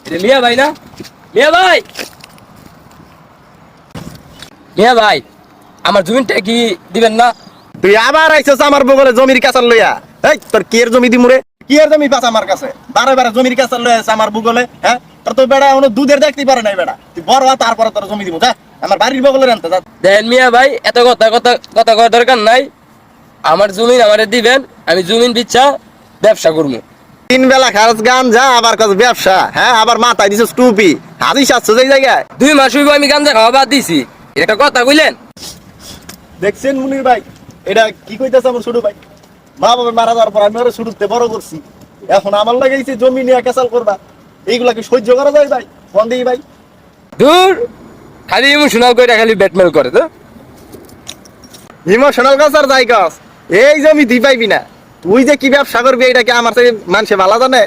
এটা মিয়া ভাই না? মিয়া ভাই, মিয়া ভাই, আমার জমিটা কি দিবেন না? তুই আবার আইছস আমার বগলে জমির কাছার লইয়া। এই তোর কি এর জমি দিমুরে? কি এর জমি পাস আমার কাছে? বারে বারে জমির কাছার লইয়া আছে আমার বগলে, হ্যাঁ? তোর তো বেড়া এখনো দুধের দেখতে পারে নাই বেড়া। তুই বড় হ, তারপরে তোর জমি দিমু, যা। আমার বাড়ির বগলে আনতে যা। দেখেন মিয়া ভাই, এত কথা কথা কথা করার দরকার নাই। আমার জমিন আমারে দিবেন, আমি জমিন বিচ্ছা ব্যবসা করবো। তিন বেলা খাস গান যা, আবার কাজ ব্যবসা, হ্যাঁ? আবার মাথায় দিছস টুপি, হাজি সাজছ এই জায়গায়। 2 মাস হইব আমি গাঞ্জা খাওয়া বাদ দিছি, এটা একটা কথা কইলেন? দেখছেন মুনির ভাই, এটা কি কইতাছে আমার ছোট ভাই? মা বাবা মারা যাওয়ার পর আমি ওরা শুরুতে বড় করছি, এখন আমার লাগাইছে জমি নিয়ে কেসাল করবা। এইগুলা কি সহ্য করা যায় ভাই? কোন দিই ভাই? দূর, খালি ইমোশনাল কইরা খালি ব্যাটমেল করে তো। ইমোশনাল কাজ আর যাই কাজ, এই জমি তুই পাইবি না। তুই যে কি ব্যবসা করবি এটা কি আমার থেকে মানুষে ভালো জানে?